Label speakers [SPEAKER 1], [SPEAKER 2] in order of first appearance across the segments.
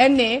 [SPEAKER 1] NA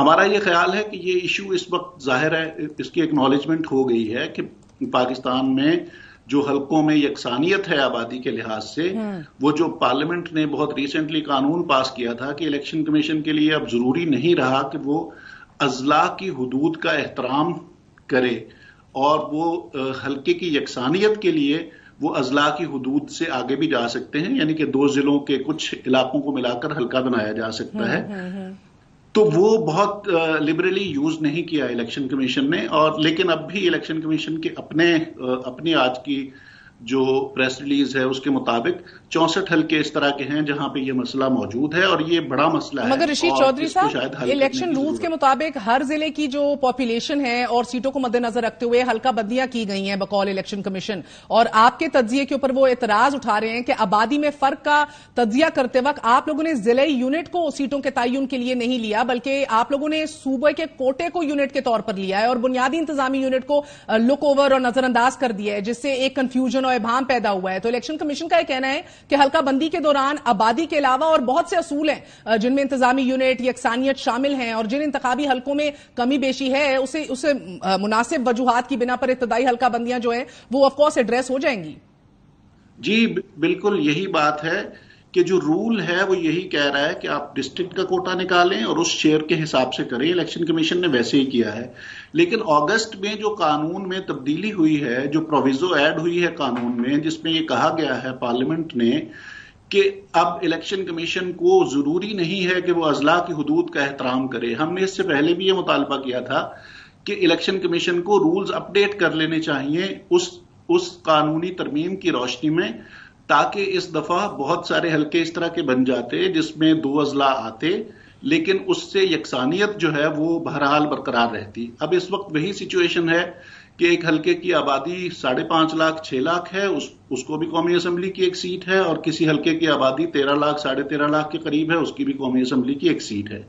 [SPEAKER 2] ہمارا یہ خیال ہے کہ یہ ایشو اس وقت ظاہر ہے اس کی ایکنالجمنٹ ہو گئی ہے کہ پاکستان میں جو حلقوں میں یکسانیت ہے آبادی کے لحاظ سے، وہ جو پارلیمنٹ نے بہت ریسنٹلی قانون پاس کیا تھا کہ الیکشن کمیشن کے لیے اب ضروری نہیں رہا کہ وہ اضلاع کی حدود کا احترام کرے، اور وہ حلقے کی یکسانیت کے لیے وہ اضلاع کی حدود سے آگے بھی جا سکتے ہیں، یعنی کہ 2 ضلعوں کے کچھ علاقوں کو ملا کر حلقہ بنایا جا سکتا ہے. تو وہ بہت لبرلی یوز نہیں کیا الیکشن کمیشن نے، اور لیکن اب بھی الیکشن کمیشن کے اپنی آج کی جو پریس ریلیز ہے اس کے مطابق 64 حلقے اس طرح کے ہیں جہاں پہ یہ مسئلہ موجود ہے، اور یہ بڑا مسئلہ ہے.
[SPEAKER 1] مگر رشید چودھری صاحب، الیکشن رولز کے مطابق ہر ضلع کی جو پاپولیشن ہے اور سیٹوں کو مد نظر رکھتے ہوئے حلقہ بندیاں کی گئی ہیں بقول الیکشن کمیشن، اور آپ کے تجزیے کے اوپر وہ اعتراض اٹھا رہے ہیں کہ آبادی میں فرق کا تجزیہ کرتے وقت آپ لوگوں نے ضلعی یونٹ کو سیٹوں کے تعین کے لیے نہیں لیا، بلکہ آپ لوگوں نے صوبے کے کوٹے کو یونٹ کے طور پر لیا ہے اور بنیادی انتظامی یونٹ کو لک اوور اور نظر انداز کر دیا ہے، جس سے ایک کنفیوژن اور ابہام پیدا ہوا ہے. تو الیکشن کمیشن کا یہ کہنا ہے کہ حلقہ بندی کے دوران آبادی کے علاوہ اور بہت سے اصول ہیں جن میں انتظامی یونٹ، یکسانیت شامل ہیں، اور جن انتخابی حلقوں میں کمی بیشی ہے اسے مناسب وجوہات کی بنا پر ابتدائی حلقہ بندیاں جو ہیں وہ آف کورس ایڈریس ہو جائیں گی.
[SPEAKER 2] جی بالکل یہی بات ہے کہ جو رول ہے وہ یہی کہہ رہا ہے کہ آپ ڈسٹرکٹ کا کوٹا نکالیں اور اس شیئر کے حساب سے کریں. الیکشن کمیشن نے ویسے ہی کیا ہے، لیکن اگست میں جو قانون میں تبدیلی ہوئی ہے، جو پروویزو ایڈ ہوئی ہے قانون میں، جس میں یہ کہا گیا ہے پارلیمنٹ نے کہ اب الیکشن کمیشن کو ضروری نہیں ہے کہ وہ اضلاع کی حدود کا احترام کرے. ہم نے اس سے پہلے بھی یہ مطالبہ کیا تھا کہ الیکشن کمیشن کو رولز اپڈیٹ کر لینے چاہیے اس قانونی ترمیم کی روشنی میں، تاکہ اس دفعہ بہت سارے حلقے اس طرح کے بن جاتے جس میں 2 اضلاع آتے، لیکن اس سے یکسانیت جو ہے وہ بہرحال برقرار رہتی. اب اس وقت وہی سچویشن ہے کہ ایک حلقے کی آبادی 5.5 لاکھ 6 لاکھ ہے، اس کو بھی قومی اسمبلی کی ایک سیٹ ہے، اور کسی حلقے کی آبادی 13 لاکھ 13.5 لاکھ کے قریب ہے، اس کی بھی قومی اسمبلی کی ایک سیٹ ہے.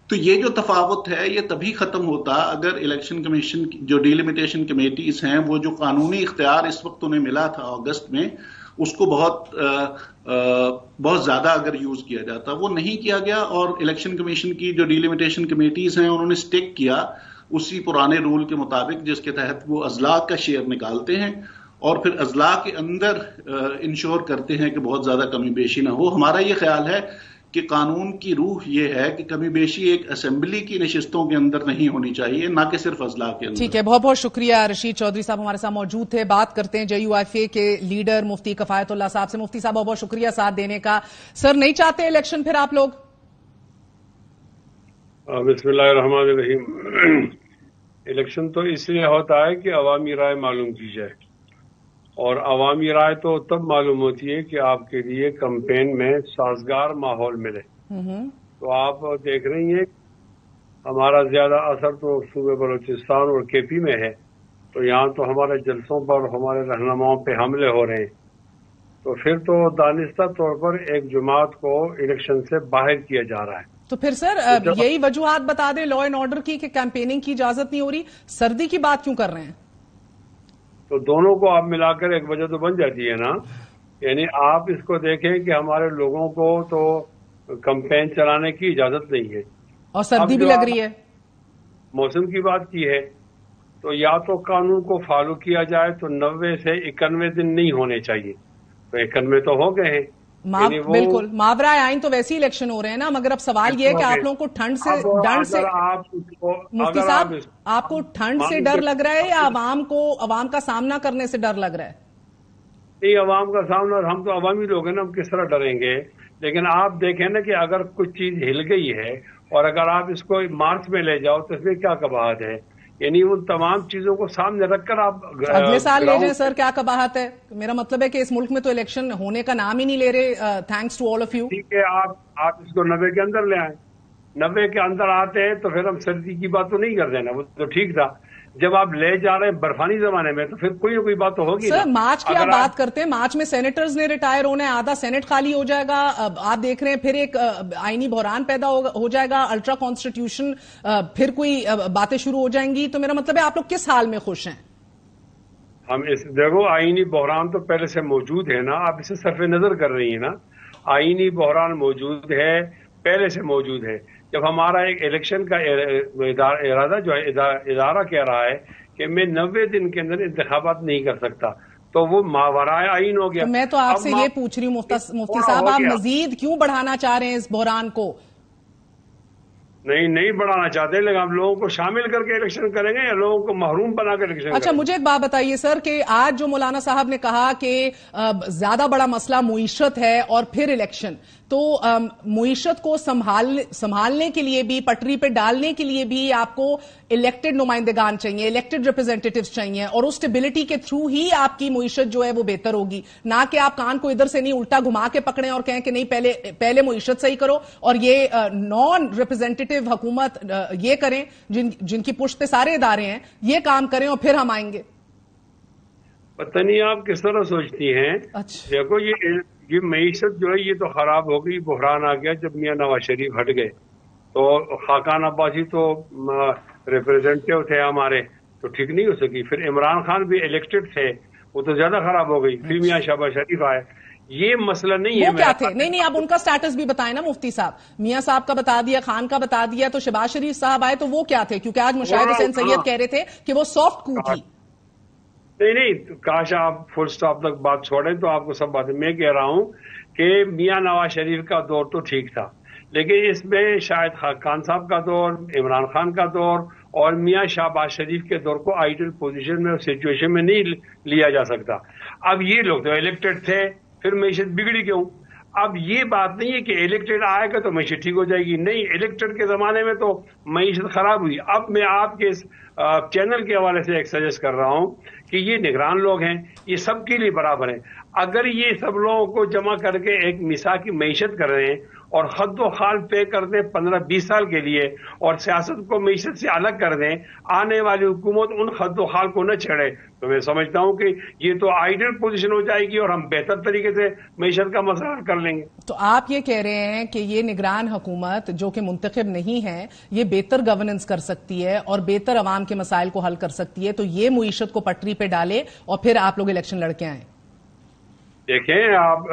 [SPEAKER 2] تو یہ جو تفاوت ہے یہ تبھی ختم ہوتا اگر الیکشن کمیشن جو ڈیلیمیٹیشن کمیٹیز ہیں، وہ جو قانونی اختیار اس وقت انہیں ملا تھا اگست میں، اس کو بہت زیادہ اگر یوز کیا جاتا. وہ نہیں کیا گیا، اور الیکشن کمیشن کی جو ڈیلیمیٹیشن کمیٹیز ہیں انہوں نے سٹک کیا اسی پرانے رول کے مطابق، جس کے تحت وہ اضلاع کا شیئر نکالتے ہیں اور پھر اضلاع کے اندر انشور کرتے ہیں کہ بہت زیادہ کمی بیشی نہ ہو. ہمارا یہ خیال ہے کہ قانون کی روح یہ ہے کہ کمی بیشی ایک اسمبلی کی نشستوں کے اندر نہیں ہونی چاہیے، نہ کہ صرف اضلاع کے اندر.
[SPEAKER 1] ٹھیک ہے، بہت بہت شکریہ. رشید چودھری صاحب ہمارے ساتھ موجود تھے. بات کرتے ہیں JUIFA کے لیڈر مفتی کفایت اللہ صاحب سے. مفتی صاحب بہت بہت شکریہ ساتھ دینے کا. سر نہیں چاہتے الیکشن پھر آپ لوگ؟
[SPEAKER 3] بسم اللہ الرحمن الرحیم. الیکشن تو اس لیے ہوتا ہے کہ عوامی رائے معلوم کی جائے، اور عوامی رائے تو تب معلوم ہوتی ہے کہ آپ کے لیے کمپین میں سازگار ماحول ملے. تو آپ دیکھ رہی ہیں ہمارا زیادہ اثر تو صوبے بلوچستان اور KP میں ہے، تو یہاں تو ہمارے جلسوں پر ہمارے رہنماؤں پہ حملے ہو رہے ہیں. تو پھر تو دانستہ طور پر ایک جماعت کو الیکشن سے باہر کیا جا رہا ہے.
[SPEAKER 1] تو پھر سر یہی وجوہات بتا دیں لا اینڈ آرڈر کی کہ کیمپیننگ کی اجازت نہیں ہو رہی، سردی کی بات کیوں کر رہے ہیں؟
[SPEAKER 3] تو دونوں کو آپ ملا کر ایک وجہ تو بن جاتی ہے نا. یعنی آپ اس کو دیکھیں کہ ہمارے لوگوں کو تو کمپین چلانے کی اجازت نہیں ہے،
[SPEAKER 1] اور سردی بھی لگ رہی ہے.
[SPEAKER 3] موسم کی بات کی ہے تو یا تو قانون کو فالو کیا جائے تو 90 سے 91 دن نہیں ہونے چاہیے، تو 91 تو ہو گئے ہیں.
[SPEAKER 1] بالکل ماورائے آئین تو ویسے ہی الیکشن ہو رہے ہیں نا. مگر اب سوال یہ ہے کہ آپ لوگوں کو ٹھنڈ سے مفتی صاحب آپ کو ٹھنڈ سے ڈر لگ رہا ہے یا عوام کا سامنا کرنے سے ڈر لگ رہا ہے؟
[SPEAKER 3] نہیں، عوام کا سامنا، ہم تو عوامی لوگ ہیں نا، ہم کس طرح ڈریں گے. لیکن آپ دیکھیں نا کہ اگر کچھ چیز ہل گئی ہے اور اگر آپ اس کو مارچ میں لے جاؤ تو اس میں کیا قباحت ہے. یعنی ان تمام چیزوں کو سامنے رکھ کر آپ
[SPEAKER 1] اگلے سال لے جائیں. سر کیا قباحت ہے؟ میرا مطلب ہے کہ اس ملک میں تو الیکشن ہونے کا نام ہی نہیں لے رہے. Thanks to all of you.
[SPEAKER 3] ٹھیک ہے، آپ اس کو 90 کے اندر لے آئیں. 90 کے اندر آتے ہیں تو پھر ہم سردی کی بات تو نہیں کر دینا، وہ تو ٹھیک تھا. جب آپ لے جا رہے ہیں برفانی زمانے میں تو پھر کوئی نہ کوئی بات تو ہوگی.
[SPEAKER 1] سر مارچ کی آپ بات کرتے ہیں، مارچ میں سینیٹرز نے ریٹائر ہونا ہے، آدھا سینٹ خالی ہو جائے گا. آپ دیکھ رہے ہیں پھر ایک آئینی بحران پیدا ہو جائے گا، الٹرا کانسٹیٹیوشن، پھر کوئی باتیں شروع ہو جائیں گی. تو میرا مطلب ہے آپ لوگ کس حال میں خوش ہیں؟
[SPEAKER 3] ہم دیکھو آئینی بحران تو پہلے سے موجود ہے نا، آپ اسے صرف نظر کر رہی ہیں نا. آئینی بحران موجود ہے، پہلے سے موجود ہے، جب ہمارا ایک الیکشن کا ارادہ جو ہے ادارہ کہہ رہا ہے کہ میں 90 دن کے اندر انتخابات نہیں کر سکتا تو وہ ماورائے آئین ہو گیا.
[SPEAKER 1] میں تو آپ سے یہ پوچھ رہی ہوں مفتی صاحب، آپ مزید کیوں بڑھانا چاہ رہے ہیں اس بحران کو؟
[SPEAKER 3] نہیں بڑھانا چاہتے، لیکن ہم لوگوں کو شامل کر کے الیکشن کریں گے یا لوگوں کو محروم بنا کے الیکشن؟
[SPEAKER 1] اچھا مجھے ایک بات بتائیے سر کہ آج جو مولانا صاحب نے کہا کہ زیادہ بڑا مسئلہ معیشت ہے اور پھر الیکشن، تو معیشت کو سنبھالنے کے لیے بھی، پٹری پہ ڈالنے کے لیے بھی آپ کو الیکٹڈ نمائندگان چاہیے، الیکٹڈ ریپرزینٹیٹیوز چاہیے، اور اس اسٹیبلٹی کے تھرو ہی آپ کی معیشت جو ہے وہ بہتر ہوگی، نہ کہ آپ کان کو ادھر سے نہیں الٹا گھما کے پکڑیں اور کہیں کہ نہیں پہلے معیشت صحیح کرو اور یہ نان ریپرزینٹیٹیو حکومت یہ کریں جن کی پشت پہ سارے ادارے ہیں، یہ کام کریں اور پھر ہم آئیں گے.
[SPEAKER 3] پتہ نہیں آپ کس طرح سوچتی ہیں. دیکھو یہ معیشت جو ہے یہ تو خراب ہو گئی، بحران آ گیا جب میاں نواز شریف ہٹ گئے. تو خاقان عباسی تو ریپرزینٹیو تھے ہمارے، تو ٹھیک نہیں ہو سکی. پھر عمران خان بھی الیکٹڈ تھے، وہ تو زیادہ خراب ہو گئی. پھر میاں شہباز شریف آئے. یہ مسئلہ نہیں ہے.
[SPEAKER 1] وہ کیا تھے؟ نہیں آپ ان کا سٹیٹس بھی بتائیں نا مفتی صاحب. میاں صاحب کا بتا دیا، خان کا بتا دیا، تو شہباز شریف صاحب آئے تو وہ کیا تھے؟ کیونکہ آج مشاہد حسین سید کہہ رہے تھے کہ وہ سافٹ کو تھی.
[SPEAKER 3] نہیں کاش آپ فل سٹاپ تک بات چھوڑیں تو آپ کو سب باتیں. میں کہہ رہا ہوں کہ میاں نواز شریف کا دور تو ٹھیک تھا، لیکن اس میں شاید خاقان صاحب کا دور، عمران خان کا دور اور میاں شہباز شریف کے دور کو آئیڈل پوزیشن میں، سچویشن میں نہیں لیا جا سکتا. اب یہ لوگ تو الیکٹڈ تھے، پھر معیشت بگڑی کیوں؟ اب یہ بات نہیں ہے کہ الیکٹڈ آئے گا تو معیشت ٹھیک ہو جائے گی. نہیں، الیکٹڈ کے زمانے میں تو معیشت خراب ہوئی. اب میں آپ کے چینل کے حوالے سے ایک سجیسٹ کر رہا ہوں کہ یہ نگران لوگ ہیں، یہ سب کے لیے برابر ہیں. اگر یہ سب لوگوں کو جمع کر کے ایک مثالی معیشت کر رہے ہیں اور خد و خال پے کر دیں 15-20 سال کے لیے اور سیاست کو معیشت سے الگ کر دیں، آنے والی حکومت ان خد و خال کو نہ چھیڑے، تو میں سمجھتا ہوں کہ یہ تو آئیڈل پوزیشن ہو جائے گی اور ہم بہتر طریقے سے معیشت کا مسئلہ حل کر لیں گے.
[SPEAKER 1] تو آپ یہ کہہ رہے ہیں کہ یہ نگران حکومت جو کہ منتخب نہیں ہے، یہ بہتر گورننس کر سکتی ہے اور بہتر عوام کے مسائل کو حل کر سکتی ہے، تو یہ معیشت کو پٹری پہ ڈالے اور پھر آپ لوگ الیکشن لڑ کے آئیں.
[SPEAKER 3] دیکھیں، آپ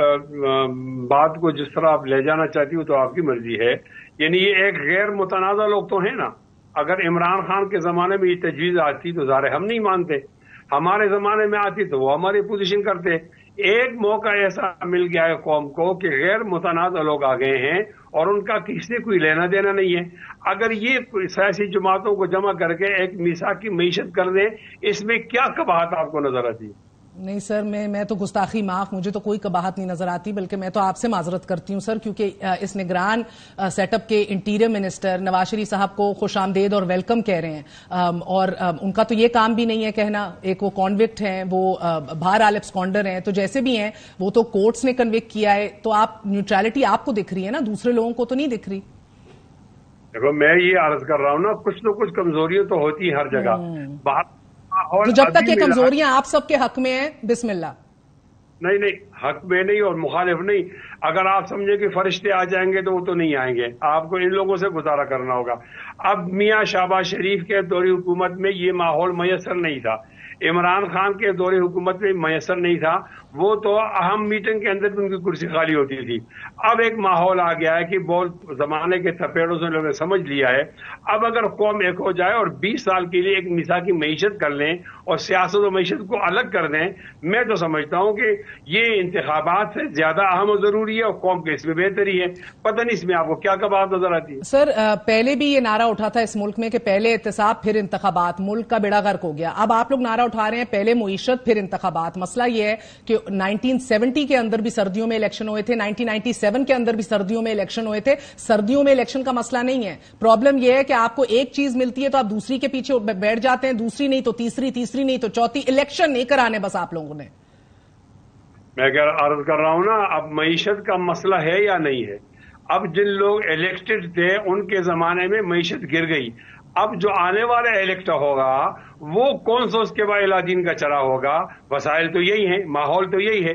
[SPEAKER 3] بات کو جس طرح آپ لے جانا چاہتی ہو تو آپ کی مرضی ہے. یعنی یہ ایک غیر متنازع لوگ تو ہیں نا. اگر عمران خان کے زمانے میں یہ تجویز آتی تو ظاہر ہم نہیں مانتے، ہمارے زمانے میں آتی تو وہ ہماری پوزیشن کرتے. ایک موقع ایسا مل گیا ہے قوم کو کہ غیر متنازع لوگ آ گئے ہیں اور ان کا کسی سے کوئی لینا دینا نہیں ہے. اگر یہ سیاسی جماعتوں کو جمع کر کے ایک میثاقی معیشت کر دیں، اس میں کیا قباحت آپ کو نظر آتی ہے؟
[SPEAKER 1] نہیں سر، میں تو گستاخی معاف، مجھے تو کوئی قباحت نہیں نظر آتی، بلکہ میں تو آپ سے معذرت کرتی ہوں سر، کیونکہ اس نگران سیٹ اپ کے انٹیریئر منسٹر نواز شریف صاحب کو خوش آمدید اور ویلکم کہہ رہے ہیں، اور ان کا تو یہ کام بھی نہیں ہے کہنا. ایک وہ کانوکٹ ہیں، وہ باہر آل ایبسکانڈر ہیں، تو جیسے بھی ہیں وہ تو کورٹس نے کنوکٹ کیا ہے. تو آپ نیوٹرلٹی آپ کو دکھ رہی ہے نا، دوسرے لوگوں کو تو نہیں دکھ رہی.
[SPEAKER 3] دیکھو، میں یہ عرض کر رہا ہوں نا، کچھ نہ کچھ کمزوریاں تو ہوتی ہیں ہر جگہ.
[SPEAKER 1] تو جب تک یہ کمزوریاں آپ سب کے حق میں ہیں، بسم اللہ.
[SPEAKER 3] نہیں، حق میں نہیں اور مخالف نہیں. اگر آپ سمجھیں کہ فرشتے آ جائیں گے تو وہ تو نہیں آئیں گے، آپ کو ان لوگوں سے گزارا کرنا ہوگا. اب میاں شہباز شریف کے دور حکومت میں یہ ماحول میسر نہیں تھا، عمران خان کے دور حکومت میں میسر نہیں تھا. وہ تو اہم میٹنگ کے اندر بھی ان کی کرسی خالی ہوتی تھی. اب ایک ماحول آ گیا ہے کہ بہت زمانے کے تھپیڑوں سے لوگوں نے سمجھ لیا ہے. اب اگر قوم ایک ہو جائے اور 20 سال کے لیے ایک مثالی معیشت کر لیں اور سیاست و معیشت کو الگ کر دیں، میں تو سمجھتا ہوں کہ یہ انتخابات سے زیادہ اہم و ضروری ہے اور قوم کے اس میں بہتری ہے. پتہ نہیں اس میں آپ کو کیا بات نظر آتی ہے.
[SPEAKER 1] سر، پہلے بھی یہ نعرہ اٹھا تھا اس ملک میں کہ پہلے احتساب پھر انتخابات، ملک کا بیڑا غرق ہو گیا. اب آپ لوگ نعرہ اٹھا رہے ہیں پہلے معیشت پھر انتخابات. مسئلہ یہ ہے کہ 1970 کے اندر بھی سردیوں میں الیکشن ہوئے تھے، 1997 کے اندر بھی سردیوں میں الیکشن ہوئے تھے. سردیوں میں الیکشن کا مسئلہ نہیں ہے. پرابلم یہ ہے کہ آپ کو ایک چیز ملتی ہے تو آپ دوسری کے پیچھے بیٹھ جاتے ہیں، دوسری نہیں تو تیسری، تیسری نہیں تو چوتھی. الیکشن نہیں کرانے بس آپ لوگوں نے.
[SPEAKER 3] میں عرض کر رہا ہوں نا، اب معیشت کا مسئلہ ہے یا نہیں ہے. اب جن لوگ الیکٹڈ تھے ان کے زمانے میں معیشت گر گئی. اب جو آنے والا الیکٹ ہوگا وہ کون سا اس کے بعد الادین کا چرا ہوگا. وسائل تو یہی ہیں، ماحول تو یہی ہے.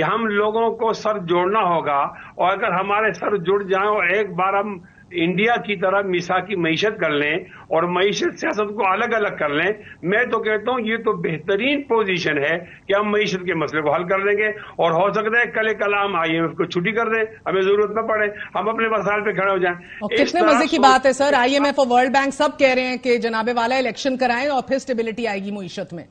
[SPEAKER 3] ہم لوگوں کو سر جوڑنا ہوگا، اور اگر ہمارے سر جڑ جائیں اور ایک بار ہم انڈیا کی طرح میثاقی معیشت کر لیں اور معیشت سیاست کو الگ الگ کر لیں. میں تو کہتا ہوں یہ تو بہترین پوزیشن ہے کہ ہم معیشت کے مسئلے کو حل کر دیں گے, اور ہو سکتا ہے کل کلام IMF کو چھٹی کر دیں, ہمیں ضرورت نہ پڑے, ہم اپنے وسائل پہ کھڑے ہو جائیں.
[SPEAKER 1] کتنے مزے کی بات ہے سر, IMF اور ورلڈ بینک سب کہہ رہے ہیں کہ جناب والا الیکشن کرائیں اور پھر اسٹیبلٹی آئے گی معیشت میں.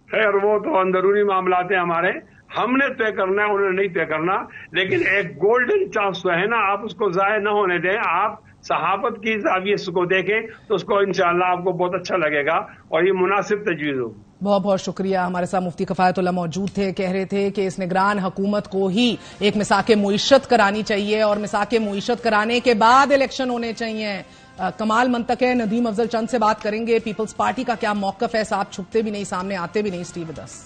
[SPEAKER 3] خیر وہ تو اندرونی معاملات ہیں ہمارے, ہم نے طے کرنا ہے, انہوں نے نہیں طے کرنا. لیکن ایک گولڈن چانس تو ہے نا, آپ اس کو ضائع نہ ہونے دیں. آپ صحافت کی زاویے سے کو دیکھیں تو اس کو انشاءاللہ آپ کو بہت اچھا لگے گا اور یہ مناسب تجویز ہوگی.
[SPEAKER 1] بہت بہت شکریہ. ہمارے ساتھ مفتی کفایت اللہ موجود تھے, کہہ رہے تھے کہ اس نگران حکومت کو ہی ایک میثاق معیشت کرانی چاہیے اور میثاق معیشت کرانے کے بعد الیکشن ہونے چاہیے. کمال منطق ہے. ندیم افضل چند سے بات کریں گے. پیپلز پارٹی کا کیا موقف ہے؟ صاحب چھپتے بھی نہیں, سامنے آتے بھی نہیں. اسٹی ود اس.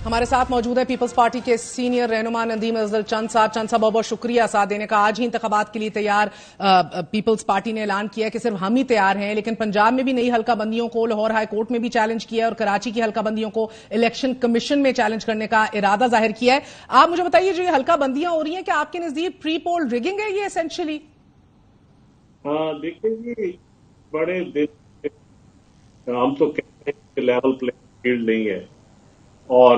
[SPEAKER 1] ہمارے ساتھ موجود ہے پیپلز پارٹی کے سینئر رہنما ندیم افضل چند صاحب. چند صاحب بہت بہت شکریہ ساتھ دینے کا. آج ہی انتخابات کے لیے تیار پیپلز پارٹی نے اعلان کیا ہے کہ صرف ہم ہی تیار ہیں, لیکن پنجاب میں بھی نئی حلقہ بندیوں کو لاہور ہائی کورٹ میں بھی چیلنج کیا ہے اور کراچی کی حلقہ بندیوں کو الیکشن کمیشن میں چیلنج کرنے کا ارادہ ظاہر کیا ہے. آپ مجھے بتائیے, جو یہ حلقہ بندیاں ہو رہی ہیں, کیا آپ کے نزدیک پری پول ریگنگ ہے یہ اسینشلی؟
[SPEAKER 4] ہاں دیکھیں جی, بڑے دن ہم تو کہتے ہیں کہ لیول پلینگ فیلڈ نہیں ہے, اور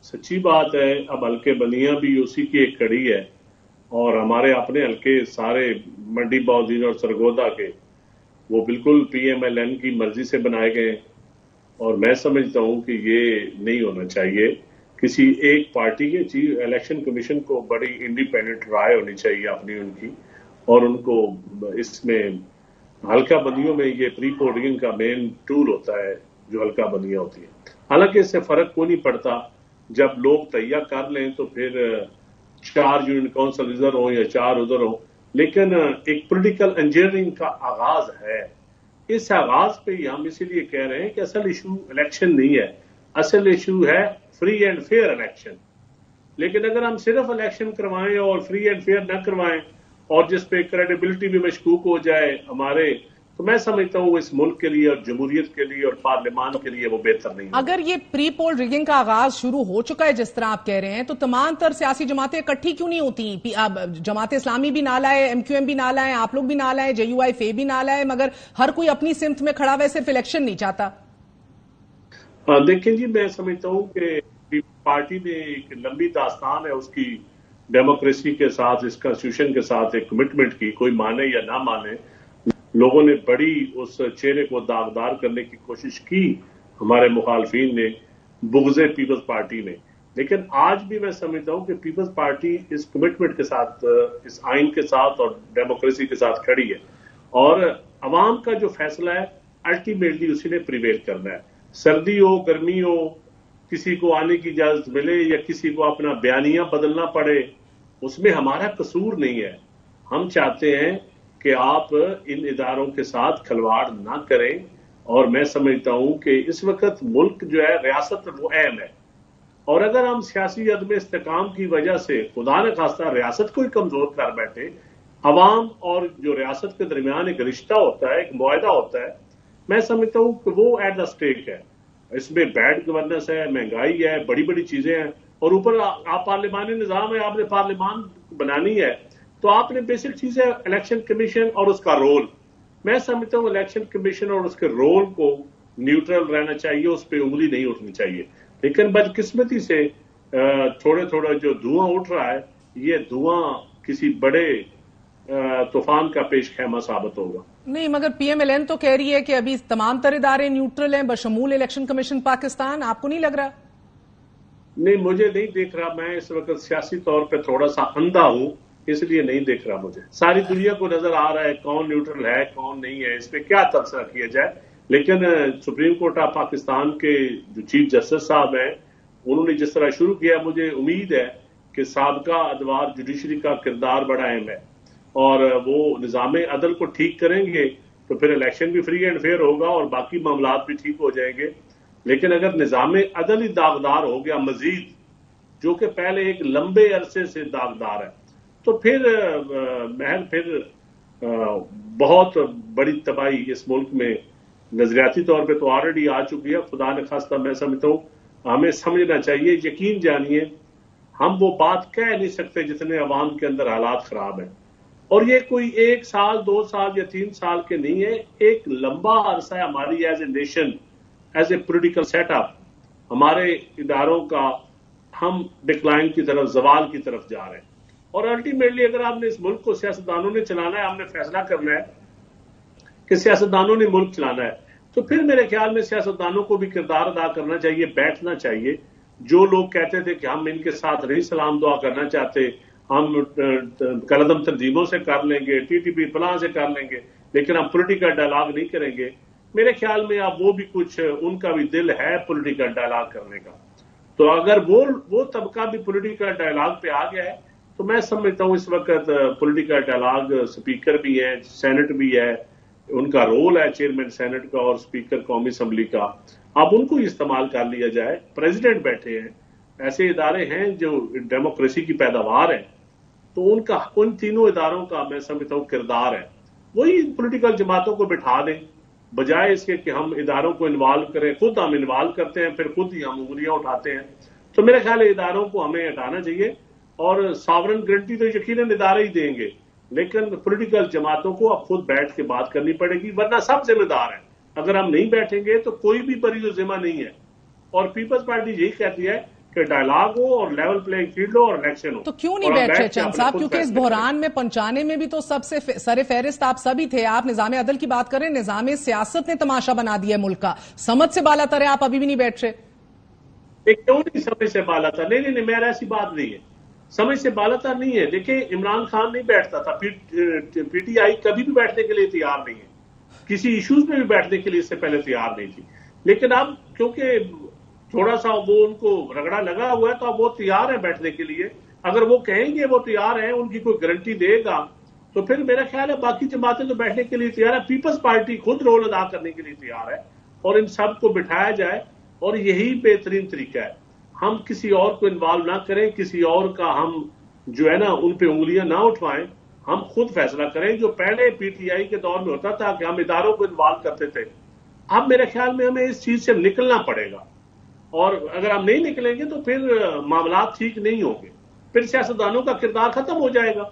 [SPEAKER 4] سچی بات ہے اب حلقے بندیاں بھی اسی کی ایک کڑی ہے, اور ہمارے اپنے حلقے سارے منڈی باؤدین اور سرگودا کے وہ بالکل PMLN کی مرضی سے بنائے گئے, اور میں سمجھتا ہوں کہ یہ نہیں ہونا چاہیے. کسی ایک پارٹی کے چیف الیکشن کمیشن کو بڑی انڈیپینڈنٹ رائے ہونی چاہیے اپنی ان کی, اور ان کو اس میں حلقہ بندیوں میں یہ پری پولنگ کا مین ٹول ہوتا ہے جو حلقہ بندیاں ہوتی ہیں. حالانکہ اس سے فرق کوئی نہیں پڑتا, جب لوگ تہیہ کر لیں تو پھر 4 یونٹ کونسل ادھر ہوں یا 4 ادھر ہوں, لیکن ایک پولیٹیکل انجینئرنگ کا آغاز ہے. اس آغاز پہ ہی ہم اسی لیے کہہ رہے ہیں کہ اصل ایشو الیکشن نہیں ہے, اصل ایشو ہے فری اینڈ فیئر الیکشن. لیکن اگر ہم صرف الیکشن کروائیں اور فری اینڈ فیئر نہ کروائیں اور جس پہ کریڈیبلٹی بھی مشکوک ہو جائے ہمارے, تو میں سمجھتا ہوں اس ملک کے لیے اور جمہوریت کے لیے اور پارلیمان کے لیے وہ بہتر نہیں ہے.
[SPEAKER 1] اگر یہ پری پول ریگنگ کا آغاز شروع ہو چکا ہے جس طرح آپ کہہ رہے ہیں, تو تمام تر سیاسی جماعتیں اکٹھی کیوں نہیں ہوتی؟ جماعت اسلامی بھی نہ لائے, MQM بھی نہ لائیں, آپ لوگ بھی نہ لائیں, JUIF بھی نہ لائے, مگر ہر کوئی اپنی سمت میں کھڑا ہوئے, صرف الیکشن نہیں چاہتا.
[SPEAKER 4] دیکھیں جی, میں سمجھتا ہوں کہ پارٹی نے ایک لمبی داستان ہے اس کی ڈیموکریسی کے ساتھ, اس کانسٹیٹیوشن کے ساتھ ایک کمٹمنٹ کی, کوئی مانے یا نہ مانے. لوگوں نے بڑی اس چہرے کو داغدار کرنے کی کوشش کی ہمارے مخالفین نے, بغض پیپلز پارٹی نے. لیکن آج بھی میں سمجھتا ہوں کہ پیپلز پارٹی اس کمٹمنٹ کے ساتھ, اس آئین کے ساتھ اور ڈیموکریسی کے ساتھ کھڑی ہے, اور عوام کا جو فیصلہ ہے الٹیمیٹلی اسی نے پریویل کرنا ہے. سردی ہو, گرمی ہو, کسی کو آنے کی اجازت ملے یا کسی کو اپنا بیانیہ بدلنا پڑے, اس میں ہمارا قصور نہیں ہے. ہم چاہتے ہیں کہ آپ ان اداروں کے ساتھ کھلواڑ نہ کریں, اور میں سمجھتا ہوں کہ اس وقت ملک جو ہے ریاست وہ اہم ہے, اور اگر ہم سیاسی عدم استحکام کی وجہ سے خدا نہ خواستہ ریاست کو ہی کمزور کر بیٹھے, عوام اور جو ریاست کے درمیان ایک رشتہ ہوتا ہے, ایک معاہدہ ہوتا ہے, میں سمجھتا ہوں کہ وہ ایٹ دا اسٹیک ہے. اس میں بیڈ گورننس ہے, مہنگائی ہے, بڑی بڑی چیزیں ہیں, اور اوپر آپ پارلیمانی نظام ہے, آپ نے پارلیمان بنانی ہے, تو آپ نے بیسک چیز ہے الیکشن کمیشن اور اس کا رول. میں سمجھتا ہوں الیکشن کمیشن اور اس کے رول کو نیوٹرل رہنا چاہیے, اس پہ انگلی نہیں اٹھنی چاہیے. لیکن بدقسمتی سے تھوڑے تھوڑا جو دھواں اٹھ رہا ہے, یہ دھواں کسی بڑے طوفان کا پیش خیمہ ثابت ہوگا.
[SPEAKER 1] نہیں, مگر PMLN تو کہہ رہی ہے کہ ابھی تمام تر ادارے نیوٹرل ہیں بشمول الیکشن کمیشن پاکستان. آپ کو نہیں لگ رہا؟
[SPEAKER 4] نہیں, مجھے نہیں دیکھ رہا. میں اس وقت سیاسی طور پہ تھوڑا سا اندھا ہوں, اس لیے نہیں دیکھ رہا. مجھے ساری دنیا کو نظر آ رہا ہے کون نیوٹرل ہے کون نہیں ہے, اس پہ کیا تبصرہ کیا جائے. لیکن سپریم کورٹ آف پاکستان کے جو چیف جسٹس صاحب ہیں, انہوں نے جس طرح شروع کیا, مجھے امید ہے کہ سابقہ ادوار جوڈیشری کا کردار بڑا اہم ہے, اور وہ نظام عدل کو ٹھیک کریں گے تو پھر الیکشن بھی فری اینڈ فیئر ہوگا اور باقی معاملات بھی ٹھیک ہو جائیں گے. لیکن اگر نظام عدل ہی داغدار ہو گیا مزید, جو کہ پہلے ایک لمبے عرصے سے داغدار ہے, تو پھر بہت بڑی تباہی اس ملک میں نظریاتی طور پہ تو آلریڈی آ چکی ہے. خدا نخواستہ میں سمجھتا ہوں ہمیں سمجھنا چاہیے، یقین جانیے ہم وہ بات کہہ نہیں سکتے جتنے عوام کے اندر حالات خراب ہیں، اور یہ کوئی 1 سال 2 سال یا 3 سال کے نہیں ہے، ایک لمبا عرصہ ہے ہماری as a nation, as a political set up, ہمارے اداروں کا ہم ڈکلائن کی طرف، زوال کی طرف جا رہے ہیں. اور الٹیمیٹلی اگر آپ نے اس ملک کو سیاستدانوں نے چلانا ہے، ہم نے فیصلہ کرنا ہے کہ سیاستدانوں نے ملک چلانا ہے، تو پھر میرے خیال میں سیاستدانوں کو بھی کردار ادا کرنا چاہیے، بیٹھنا چاہیے. جو لوگ کہتے تھے کہ ہم ان کے ساتھ نہیں سلام دعا کرنا چاہتے، ہم کلعدم تنظیموں سے کر لیں گے، ٹی ٹی پی فلاں سے کر لیں گے، لیکن ہم پولیٹیکل ڈائلاگ نہیں کریں گے، میرے خیال میں اب وہ بھی کچھ ان کا بھی دل ہے پولیٹیکل ڈائلاگ کرنے کا. تو اگر وہ طبقہ بھی پولیٹیکل ڈائلاگ پہ آ گیا ہے تو میں سمجھتا ہوں اس وقت پولیٹیکل ڈائلاگ اسپیکر بھی ہے، سینٹ بھی ہے، ان کا رول ہے چیئرمین سینٹ کا اور اسپیکر قومی اسمبلی کا، اب ان کو استعمال کر لیا جائے. پریزیڈنٹ بیٹھے ہیں، ایسے ادارے ہیں جو ڈیموکریسی کی پیداوار ہے، تو ان تینوں اداروں کا میں سمجھتا ہوں کردار ہے وہی پولیٹیکل جماعتوں کو بٹھا دیں، بجائے اس کے کہ ہم اداروں کو انوالو کریں. خود ہم انوالو کرتے ہیں، پھر خود ہی ہم انگلیاں اٹھاتے ہیں. تو میرے خیال ہے اداروں کو ہمیں ہٹانا چاہیے، اور ساورن گارنٹی تو یقیناً ادارے ہی دیں گے، لیکن پولیٹیکل جماعتوں کو اب خود بیٹھ کے بات کرنی پڑے گی، ورنہ سب ذمہ دار ہیں. اگر ہم نہیں بیٹھیں گے تو کوئی بھی بری و ذمہ نہیں ہے. اور پیپلز پارٹی یہی کہتی ہے کہ ڈائلاگ ہو اور لیول پلینگ فیلڈ ہو اور الیکشن ہو.
[SPEAKER 1] تو کیوں نہیں بیٹھ رہے چند صاحب؟ کیونکہ اس بحران میں پہنچانے میں بھی تو سب سے سر فہرست آپ سبھی تھے. آپ نظام عدل کی بات کریں، نظام سیاست نے تماشا بنا دیا ہے ملک کا، سمجھ سے بالا تر ہے، آپ ابھی بھی نہیں بیٹھ رہے.
[SPEAKER 4] کیوں نہیں سمجھ سے بالا تر؟ نہیں، میرا ایسی بات نہیں ہے، سمجھ سے بالا تر نہیں ہے. دیکھیں عمران خان نہیں بیٹھتا تھا، پی ٹی آئی کبھی بھی بیٹھنے کے لیے تیار نہیں ہے، کسی ایشوز میں بھی بیٹھنے کے لیے اس سے پہلے تیار نہیں تھی. لیکن اب کیونکہ تھوڑا سا وہ ان کو رگڑا لگا ہوا ہے تو اب وہ تیار ہے بیٹھنے کے لیے. اگر وہ کہیں گے وہ تیار ہیں، ان کی کوئی گارنٹی دے گا، تو پھر میرا خیال ہے باقی جماعتیں تو بیٹھنے کے لیے تیار ہے. پیپلز پارٹی خود رول ادا کرنے کے لیے تیار ہے، اور ان سب کو بٹھایا جائے، اور یہی بہترین طریقہ ہے. ہم کسی اور کو انوالو نہ کریں، کسی اور کا ہم جو ہے نا ان پہ انگلیاں نہ اٹھوائیں، ہم خود فیصلہ کریں. جو پہلے پی ٹی آئی کے دور میں ہوتا تھا کہ ہم اداروں کو انوالو کرتے تھے، اب میرے خیال میں ہمیں اس چیز سے نکلنا پڑے گا. اور اگر ہم نہیں نکلیں گے تو پھر معاملات ٹھیک نہیں ہوں گے، پھر سیاستدانوں کا کردار ختم ہو جائے گا.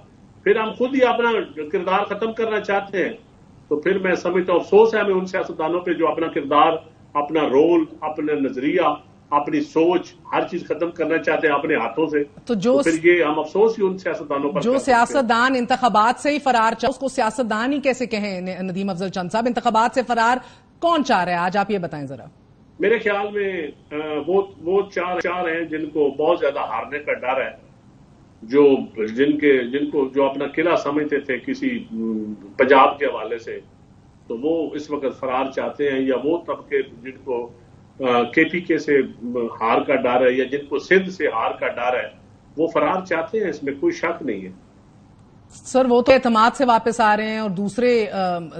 [SPEAKER 4] پھر ہم خود ہی اپنا کردار ختم کرنا چاہتے ہیں، تو پھر میں سمجھتا ہوں افسوس ہے ہمیں ان سیاستدانوں پہ جو اپنا کردار، اپنا رول، اپنا نظریہ، اپنی سوچ، ہر چیز ختم کرنا چاہتے ہیں اپنے ہاتھوں سے. تو پھر یہ ہم افسوس ہی ان سیاستدانوں پر.
[SPEAKER 1] جو سیاستدان انتخابات سے ہی فرار چاہ، اس کو سیاستدان ہی کیسے کہیں ندیم افضل چند صاحب؟ انتخابات سے فرار کون چاہ رہا ہے آج، آپ یہ بتائیں ذرا.
[SPEAKER 4] میرے خیال میں وہ چار ہیں جن کو بہت زیادہ ہارنے کا ڈر ہے، جن کو جو اپنا قلعہ سمجھتے تھے کسی پنجاب کے حوالے سے، تو وہ اس وقت فرار چاہتے ہیں. یا وہ طبقے جن کو کے پی کے سے ہار کا ڈر ہے، یا جن کو سندھ سے ہار کا ڈر ہے، وہ فرار چاہتے ہیں، اس میں کوئی شک نہیں ہے.
[SPEAKER 1] سر وہ تو اعتماد سے واپس آ رہے ہیں، اور دوسرے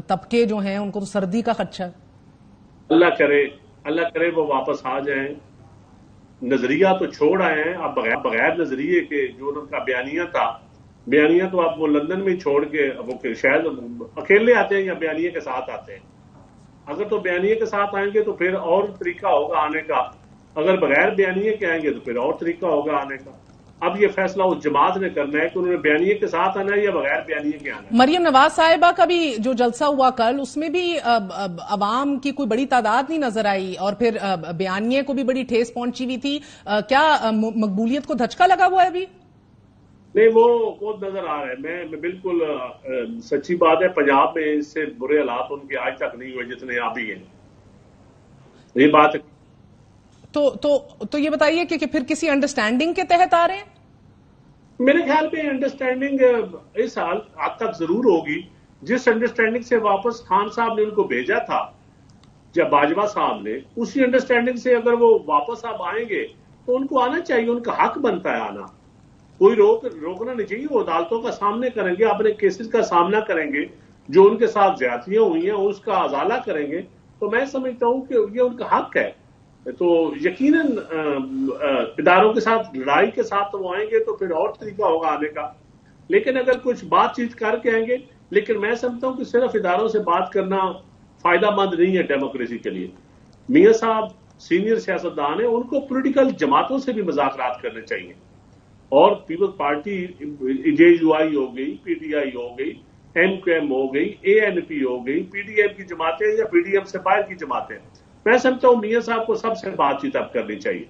[SPEAKER 1] طبقے جو ہیں ان کو تو سردی کا خدشہ ہے.
[SPEAKER 4] اللہ کرے وہ واپس آ جائیں. نظریہ تو چھوڑ آئے ہیں، اب بغیر نظریے کے جو ان کا بیانیہ تو آپ وہ لندن میں چھوڑ کے وہ شاید اکیلے آتے ہیں یا بیانیے کے ساتھ آتے ہیں. اگر تو بیانیے کے ساتھ آئیں گے تو پھر اور طریقہ ہوگا آنے کا، اگر بغیر بیانیے کے آئیں گے تو پھر اور طریقہ ہوگا آنے کا. اب یہ فیصلہ اس جماعت نے کرنا ہے کہ انہوں نے بیانیے کے ساتھ آنا ہے یا بغیر بیانیے کے آنا ہے.
[SPEAKER 1] مریم نواز صاحبہ کا بھی جو جلسہ ہوا کل، اس میں بھی عوام کی کوئی بڑی تعداد نہیں نظر آئی، اور پھر بیانیے کو بھی بڑی ٹھیس پہنچی ہوئی تھی. کیا مقبولیت کو دھچکا لگا ہوا ہے ابھی؟
[SPEAKER 4] نہیں، وہ نظر آ رہا ہے. میں بالکل سچی بات ہے، پنجاب میں اس سے برے حالات ان کے آج تک نہیں ہوئے جتنے ابھی ہیں. یہ بات
[SPEAKER 1] تو یہ بتائیے کہ پھر کسی انڈرسٹینڈنگ کے تحت آ رہے ہیں؟
[SPEAKER 4] میرے خیال میں انڈرسٹینڈنگ اس حد تک ضرور ہوگی جس انڈرسٹینڈنگ سے واپس خان صاحب نے ان کو بھیجا تھا یا باجوہ صاحب نے، اسی انڈرسٹینڈنگ سے اگر وہ واپس اب آئیں گے تو ان کو آنا چاہیے، ان کا حق بنتا ہے آنا. کوئی روکنا نہیں چاہیے. وہ عدالتوں کا سامنے کریں گے، اپنے کیسز کا سامنا کریں گے، جو ان کے ساتھ زیادتیاں ہوئی ہیں اس کا ازالہ کریں گے. تو میں سمجھتا ہوں کہ یہ ان کا حق ہے. تو یقیناً اداروں کے ساتھ لڑائی کے ساتھ وہ آئیں گے تو پھر اور طریقہ ہوگا آنے کا. لیکن اگر کچھ بات چیت کر کے آئیں گے، لیکن میں سمجھتا ہوں کہ صرف اداروں سے بات کرنا فائدہ مند نہیں ہے ڈیموکریسی کے لیے. میاں صاحب سینئر سیاستدان ہیں ان کو پولیٹیکل جماعتوں سے بھی مذاکرات کرنے چاہیے. اور پیپلز پارٹی JUI ہو گئی, PTI ہو گئی, MQM ہو گئی, ANP ہو گئی, PDM کی جماعتیں یا PDM سے باہر کی جماعتیں, میں سمجھتا ہوں میاں صاحب کو سب سے بات چیت اب کرنی چاہیے.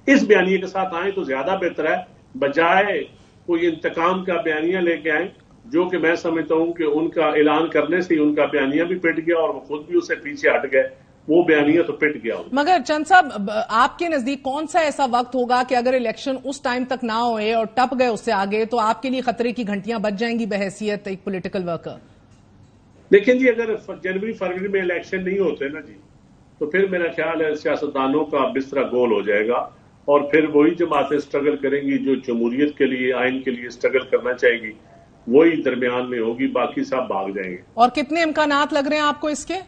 [SPEAKER 4] اس بیانیے کے ساتھ آئیں تو زیادہ بہتر ہے, بجائے کوئی انتقام کا بیانیہ لے کے آئیں, جو کہ میں سمجھتا ہوں کہ ان کا اعلان کرنے سے ہی ان کا بیانیہ بھی پٹ گیا اور وہ خود بھی اس سے پیچھے ہٹ گئے. وہ بیانیہ تو پٹ گیا. مگر
[SPEAKER 1] چند صاحب, آپ کے نزدیک کون سا ایسا وقت ہوگا کہ اگر الیکشن اس ٹائم تک نہ ہوئے اور ٹپ گئے اس سے آگے, تو آپ کے لیے خطرے کی گھنٹیاں بج جائیں گی بحیثیت ایک پولیٹیکل ورکر؟
[SPEAKER 4] دیکھیں جی, اگر جنوری فروری میں الیکشن نہیں ہوتے نا جی, تو پھر میرا خیال ہے سیاستدانوں کا بستر گول ہو جائے گا, اور پھر وہی جماعتیں اسٹرگل کریں گی جو جمہوریت کے لیے, آئین کے لیے اسٹرگل کرنا چاہے گی, وہی درمیان میں ہوگی, باقی سب بھاگ جائیں گے. اور
[SPEAKER 1] کتنے امکانات لگ رہے ہیں آپ کو اس کے؟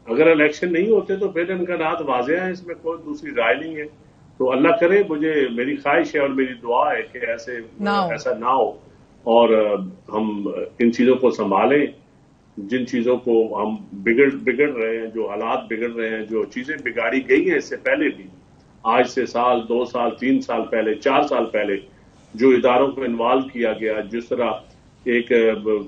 [SPEAKER 4] اگر الیکشن نہیں ہوتے تو پھر امکانات واضح ہیں, اس میں کوئی دوسری رائے نہیں ہے. تو اللہ کرے, میری خواہش ہے اور میری دعا ہے کہ ایسا نہ ہو, اور ہم ان چیزوں کو سنبھالیں, جن چیزوں کو ہم بگڑ رہے ہیں, جو حالات بگڑ رہے ہیں, جو چیزیں بگاڑی گئی ہیں اس سے پہلے بھی, آج سے سال 2 سال 3 سال پہلے 4 سال پہلے جو اداروں کو انوالو کیا گیا, جس طرح ایک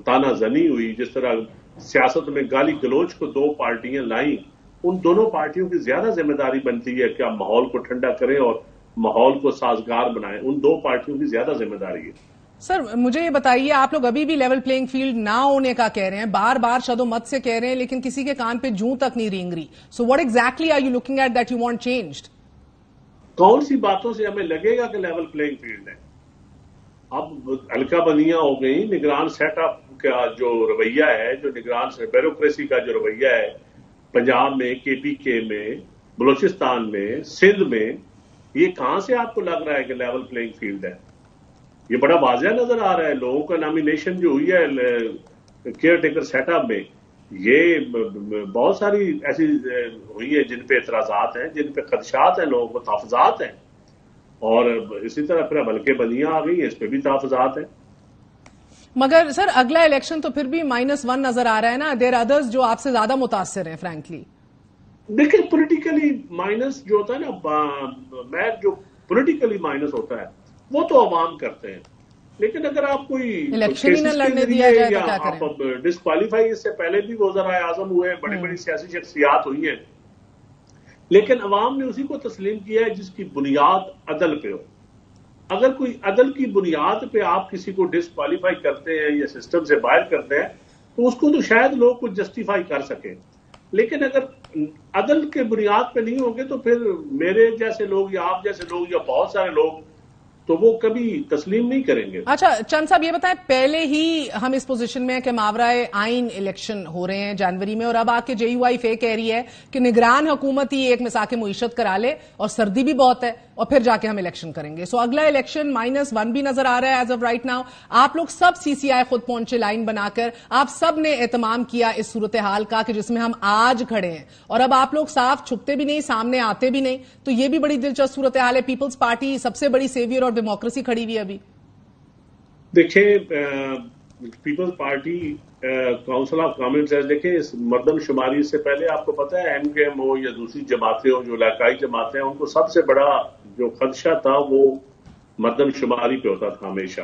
[SPEAKER 4] تانا زنی ہوئی, جس طرح سیاست میں گالی گلوچ کو 2 پارٹیاں لائیں, ان دونوں پارٹیوں کی زیادہ ذمہ داری بنتی ہے کہ آپ ماحول کو ٹھنڈا کریں اور ماحول کو سازگار بنائیں. ان 2 پارٹیوں کی زیادہ ذمہ داری ہے.
[SPEAKER 1] سر مجھے یہ بتائیے, آپ لوگ ابھی بھی لیول پلینگ فیلڈ نہ ہونے کا کہہ رہے ہیں, بار بار شد و مت سے کہہ رہے ہیں, لیکن کسی کے کان پہ جوں تک نہیں رینگ رہی. So what exactly are you looking at that you want changed?
[SPEAKER 4] کون سی باتوں سے ہمیں لگے گا کہ لیول پلینگ فیلڈ ہے؟ اب ہلکا بندیاں ہو گئی. نگران سیٹ اپ کا جو رویہ ہے, جو نگران بیوروکریسی کا جو رویہ ہے پنجاب میں, KPK میں, بلوچستان میں, سندھ میں, یہ کہاں سے آپ کو لگ رہا ہے کہ لیول پلینگ فیلڈ ہے؟ یہ بڑا واضح نظر آ رہا ہے. لوگوں کا نامینیشن جو ہوئی ہے کیئر ٹیکر سیٹ اپ میں, یہ بہت ساری ایسی ہوئی ہے جن پہ اعتراضات ہیں, جن پہ خدشات ہیں, لوگوں کو تحفظات ہیں, اور اسی طرح پھر ہلکے بندیاں آ گئی ہیں, اس پہ بھی تحفظات ہیں.
[SPEAKER 1] مگر سر اگلا الیکشن تو پھر بھی -1 نظر آ رہا ہے نا. دیر ادرز جو آپ سے زیادہ متاثر ہیں فرینکلی.
[SPEAKER 4] دیکھیں پولیٹیکلی مائنس جو ہوتا ہے نا, میں جو پولیٹیکلی مائنس ہوتا ہے وہ تو عوام کرتے ہیں, لیکن اگر آپ کوئی
[SPEAKER 1] الیکشن ہی نہ لڑنے دیا جائے تو کیا کریں؟
[SPEAKER 4] آپ ڈسکوالیفائی, اس سے پہلے بھی وزرائے اعظم ہوئے, بڑی بڑی سیاسی شخصیات ہوئی ہیں, لیکن عوام نے اسی کو تسلیم کیا ہے جس کی بنیاد عدل پہ ہو. اگر کوئی عدل کی بنیاد پہ آپ کسی کو ڈسکوالیفائی کرتے ہیں یا سسٹم سے باہر کرتے ہیں تو اس کو تو شاید لوگ کچھ جسٹیفائی کر سکیں, لیکن اگر عدل کے بنیاد پہ نہیں ہوں گے تو پھر میرے جیسے لوگ یا آپ جیسے لوگ یا بہت سارے لوگ تو وہ کبھی تسلیم نہیں کریں گے.
[SPEAKER 1] اچھا چند صاحب یہ بتائیں, پہلے ہی ہم اس پوزیشن میں ہیں کہ ماورائے آئین الیکشن ہو رہے ہیں جنوری میں, اور اب آ کے JUI کہہ رہی ہے کہ نگران حکومت ہی ایک مساق معیشت کرا لے, اور سردی بھی بہت ہے, اور پھر جا کے ہم الیکشن کریں گے. سو اگلا الیکشن -1 بھی نظر آ رہا ہے ایز آف رائٹ ناؤ. آپ لوگ سب CCI خود پہنچے لائن بنا کر, آپ سب نے اہتمام کیا اس صورتحال کا کہ جس میں ہم آج کھڑے ہیں, اور اب آپ لوگ صاف چھپتے بھی نہیں, سامنے آتے بھی نہیں, تو یہ بھی بڑی دلچسپ صورتحال ہے. پیپلز پارٹی سب سے بڑی سیویئر اور ڈیموکریسی کھڑی ہوئی ابھی.
[SPEAKER 4] دیکھیں Peoples Party council of commons ہے, دیکھیں اس مردم شماری سے پہلے آپ کو پتا ہے MKM ہو یا دوسری جماعتیں ہوں, جو علاقائی جماعتیں ہیں, ان کو سب سے بڑا جو خدشہ تھا وہ مردم شماری پہ ہوتا تھا ہمیشہ.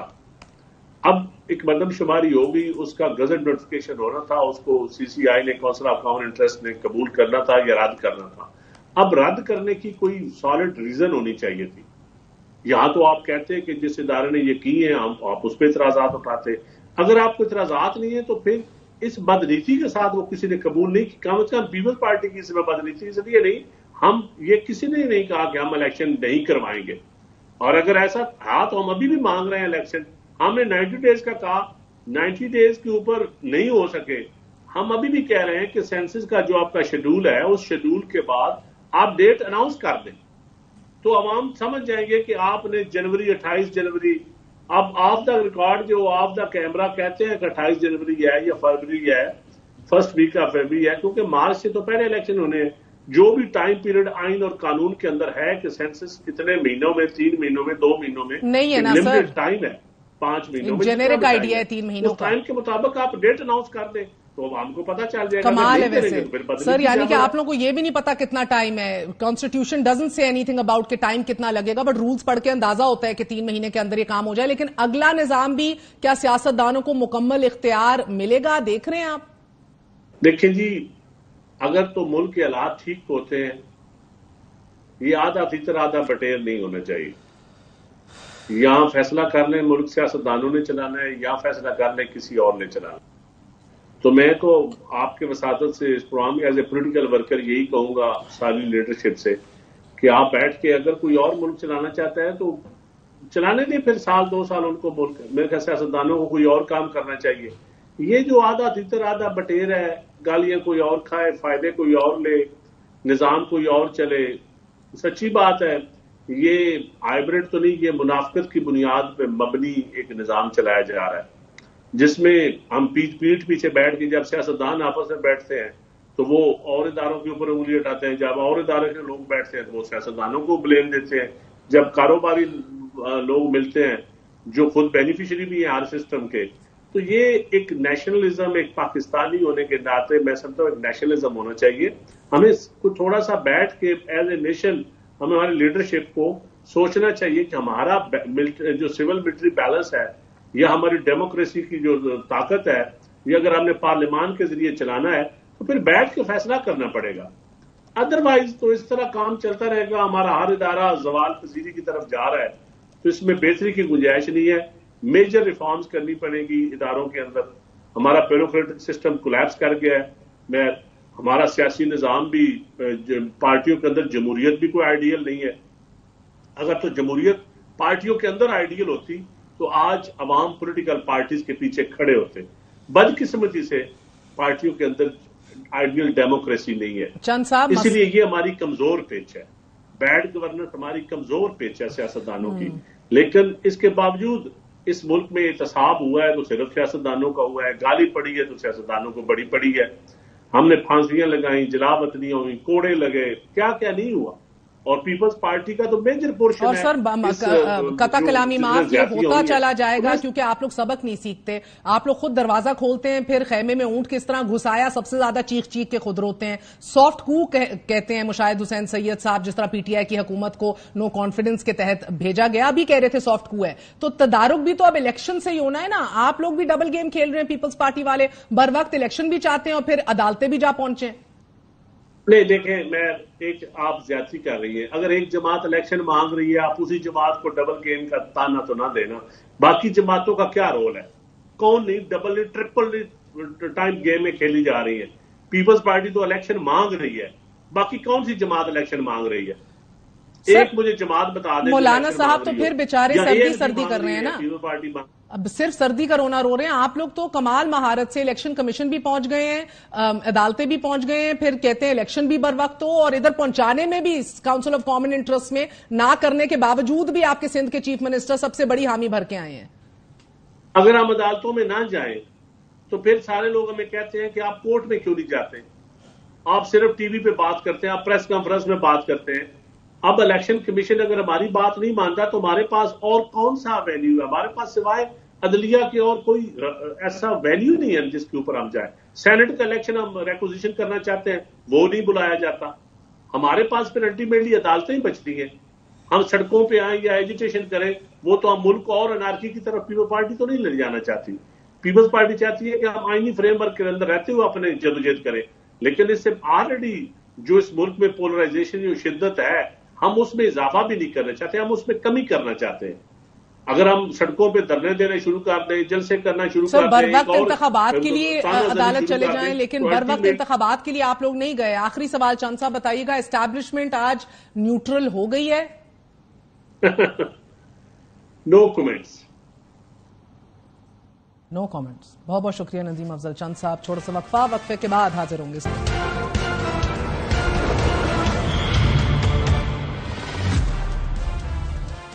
[SPEAKER 4] اب ایک مردم شماری ہو گئی, اس کا گزٹ نوٹیفکیشن ہونا تھا, اس کو CCI نے, کاؤنسل آف کامن انٹرسٹ نے قبول کرنا تھا یا رد کرنا تھا. اب رد کرنے کی کوئی سالڈ ریزن ہونی چاہیے تھی. یہاں تو آپ کہتے ہیں کہ جس ادارے نے یہ کی ہے آپ اس پہ اعتراضات اٹھاتے. اگر آپ کو اعتراضات نہیں ہیں تو پھر اس بدنیتی کے ساتھ وہ کسی نے قبول نہیں کی. کم از کم پیپلز پارٹی کی اس میں بدنیتی اس لیے نہیں, ہم یہ کسی نے نہیں کہا کہ ہم الیکشن نہیں کروائیں گے, اور اگر ایسا تھا تو ہم ابھی بھی مانگ رہے ہیں الیکشن. ہم نے 90 ڈیز کا کہا, 90 ڈیز کے اوپر نہیں ہو سکے. ہم ابھی بھی کہہ رہے ہیں کہ سینسس کا جو آپ کا شیڈول ہے, اس شیڈول کے بعد آپ ڈیٹ اناؤنس کر دیں تو عوام سمجھ جائیں گے کہ آپ نے 28 جنوری, اب آف دا ریکارڈ جو آف دا کیمرہ کہتے ہیں کہ 28 جنوری ہے یا فروری ہے, فرسٹ ویک آف فروری ہے, کیونکہ مارچ سے تو پہلے الیکشن ہونے ہیں. جو بھی ٹائم پیریڈ آئین اور قانون کے اندر ہے کہ سینسس کتنے مہینوں میں, 3 مہینوں میں, 2 مہینوں میں,
[SPEAKER 1] نہیں ہے نا سر,
[SPEAKER 4] لمیٹڈ ٹائم ہے 5 مہینوں میں,
[SPEAKER 1] جنرک آئیڈیا ہے 3 مہینوں
[SPEAKER 4] اس ٹائم کے مطابق آپ ڈیٹ اناؤنس کر دیں. تو عوام کو پتا چل جائے گا.
[SPEAKER 1] کمال ہے ویسے سر, یعنی کہ آپ لوگوں کو یہ بھی نہیں پتا کتنا ٹائم ہے. کانسٹیٹیوشن ڈزنٹ سے اینی تھنگ اباؤٹ کہ ٹائم کتنا لگے گا, بٹ رولز پڑھ کے اندازہ ہوتا ہے کہ 3 مہینے کے اندر یہ کام ہو جائے. لیکن اگلا نظام بھی کیا سیاستدانوں کو مکمل اختیار ملے گا, دیکھ رہے ہیں آپ؟
[SPEAKER 4] دیکھیں جی, اگر تو ملک کے حالات ٹھیک ہوتے ہیں, یہ آدھا تیتر آدھا بٹیر نہیں ہونا چاہیے. یہاں فیصلہ کر لیں ملک سیاستدانوں نے چلانا ہے, یا فیصلہ کر لیں کسی اور نے چلانا. تو میں تو آپ کے وساطت سے اس programme as a political worker یہی کہوں گا ساری لیڈرشپ سے کہ آپ بیٹھ کے اگر کوئی اور ملک چلانا چاہتا ہے تو چلانے دیں, پھر 1-2 سال ان کو ملک. میرے خیال سیاستدانوں کو کوئی اور کام کرنا چاہیے. یہ جو آدھا تیتر آدھا بٹیر ہے, گالیاں کوئی اور کھائے, فائدے کوئی اور لے, نظام کوئی اور چلے, سچی بات ہے یہ ہائبرڈ تو نہیں, یہ منافقت کی بنیاد پہ مبنی ایک نظام چلایا جا رہا ہے, جس میں ہم پیٹ پیچھے بیٹھ کے جب سیاستدان آپس میں بیٹھتے ہیں تو وہ اور اداروں کے اوپر انگلی اٹھاتے ہیں, جب اور ادارے کے لوگ بیٹھتے ہیں تو وہ سیاستدانوں کو بلیم دیتے ہیں, جب کاروباری لوگ ملتے ہیں جو خود بینیفیشری بھی ہیں ہر سسٹم کے. تو یہ ایک نیشنلزم, ایک پاکستانی ہونے کے ناطے میں سمجھتا ہوں ایک نیشنلزم ہونا چاہیے. ہمیں تھوڑا سا بیٹھ کے ایز اے نیشن ہماری لیڈرشپ کو سوچنا چاہیے کہ ہمارا جو سول ملٹری بیلنس ہے یا ہماری ڈیموکریسی کی جو طاقت ہے, یہ اگر ہم نے پارلیمان کے ذریعے چلانا ہے تو پھر بیٹھ کے فیصلہ کرنا پڑے گا. ادروائز تو اس طرح کام چلتا رہے گا, ہمارا ہر ادارہ زوال پذیری کی طرف جا رہا ہے, تو اس میں بہتری کی گنجائش نہیں ہے. میجر ریفارمز کرنی پڑے گی اداروں کے اندر. ہمارا بیوروکریٹک سسٹم کولیپس کر گیا ہے. ہمارا سیاسی نظام بھی, پارٹیوں کے اندر جمہوریت بھی کوئی آئیڈیل نہیں ہے. اگر تو جمہوریت پارٹیوں کے اندر آئیڈیل ہوتی تو آج عوام پولیٹیکل پارٹیز کے پیچھے کھڑے ہوتے. بدقسمتی سے پارٹیوں کے اندر آئیڈیل ڈیموکریسی نہیں ہے.
[SPEAKER 1] چند صاحب,
[SPEAKER 4] اسی لیے یہ ہماری کمزور پیچ ہے. بیڈ گورننس ہماری کمزور پیچ ہے سیاستدانوں کی. لیکن اس کے باوجود اس ملک میں احتساب ہوا ہے تو صرف سیاستدانوں کا ہوا ہے, گالی پڑی ہے تو سیاستدانوں کو بڑی پڑی ہے. ہم نے پھانسیاں لگائیں, جلا وطنیاں ہوئی, کوڑے لگے, کیا کیا نہیں ہوا. اور پیپلز پارٹی کا تو میجر پورشن ہے.
[SPEAKER 1] اور سر قطع کلامی معاف یہ ہوتا چلا جائے گا کیونکہ آپ لوگ سبق نہیں سیکھتے. آپ لوگ خود دروازہ کھولتے ہیں, پھر خیمے میں اونٹ کس طرح گھسایا, سب سے زیادہ چیخ چیخ کے خود روتے ہیں. سافٹ کو کہتے ہیں مشاہد حسین سید صاحب, جس طرح پی ٹی آئی کی حکومت کو نو کانفیڈنس کے تحت بھیجا گیا, بھی کہہ رہے تھے سافٹ کو ہے. تو تدارک بھی تو اب الیکشن سے ہی ہونا ہے نا. آپ لوگ بھی ڈبل گیم کھیل رہے ہیں پیپلز پارٹی والے, بر وقت الیکشن بھی چاہتے ہیں اور پھر عدالتیں بھی جا پہنچے.
[SPEAKER 4] نہیں دیکھیں, میں ایک آپ زیادتی کر رہی ہیں. اگر ایک جماعت الیکشن مانگ رہی ہے, آپ اسی جماعت کو ڈبل گیم کا تانا تو نہ دینا. باقی جماعتوں کا کیا رول ہے؟ کون نہیں, ڈبل نہیں, ٹرپل ٹائم گیم میں کھیلی جا رہی ہے. پیپلز پارٹی تو الیکشن مانگ رہی ہے, باقی کون سی جماعت الیکشن مانگ رہی ہے؟ ایک مجھے جماعت بتا دیں.
[SPEAKER 1] مولانا صاحب تو پھر بیچارے سردی کر رہے ہیں نا,
[SPEAKER 4] پیپلز پارٹی
[SPEAKER 1] اب صرف سردی کا رونا رو رہے ہیں. آپ لوگ تو کمال مہارت سے الیکشن کمیشن بھی پہنچ گئے ہیں, عدالتیں بھی پہنچ گئے ہیں, پھر کہتے ہیں الیکشن بھی بر وقت ہو, اور ادھر پہنچانے میں بھی کاؤنسل آف کامن انٹرسٹ میں نہ کرنے کے باوجود بھی آپ کے سندھ کے چیف منسٹر سب سے بڑی حامی بھر کے آئے ہیں.
[SPEAKER 4] اگر ہم عدالتوں میں نہ جائیں تو پھر سارے لوگ ہمیں کہتے ہیں کہ آپ کورٹ میں کیوں نہیں جاتے, آپ صرف ٹی وی پہ بات کرتے ہیں, آپ پریس کانفرنس میں بات کرتے ہیں. اب الیکشن کمیشن اگر ہماری بات نہیں مانتا تو ہمارے پاس اور کون سا ویلیو ہے؟ ہمارے پاس سوائے عدلیہ کے اور کوئی ایسا ویلیو نہیں ہے جس کے اوپر ہم جائیں. سینٹ کا الیکشن ہم ریکوزیشن کرنا چاہتے ہیں, وہ نہیں بلایا جاتا. ہمارے پاس پھر الٹیمیٹلی عدالتیں ہی بچتی ہیں. ہم سڑکوں پہ آئیں یا ایجوٹیشن کریں, وہ تو ہم ملک اور انارکی کی طرف پیپلز پارٹی تو نہیں لے جانا چاہتی. پیپلز پارٹی چاہتی ہے کہ ہم آئینی فریم ورک کے اندر رہتے ہوئے اپنے جدوجہد کریں. لیکن اس سے آلریڈی جو اس ملک میں پولرائزیشن جو شدت ہے, ہم اس میں اضافہ بھی نہیں کرنا چاہتے, ہم اس میں کمی کرنا چاہتے ہیں. اگر ہم سڑکوں پہ دھرنے دینے شروع کر دیں, جلسے کرنا شروع کر دیں,
[SPEAKER 1] بر وقت انتخابات کے لیے عدالت چلے جائیں, لیکن بر وقت انتخابات کے لیے آپ لوگ نہیں گئے. آخری سوال چند صاحب بتائیے گا, اسٹیبلشمنٹ آج نیوٹرل ہو گئی ہے؟
[SPEAKER 4] نو کمنٹس.
[SPEAKER 1] نو کامنٹس. بہت بہت شکریہ نظیم افضل چند صاحب. چھوڑا سا وقفہ, وقفے کے بعد حاضر ہوں گے.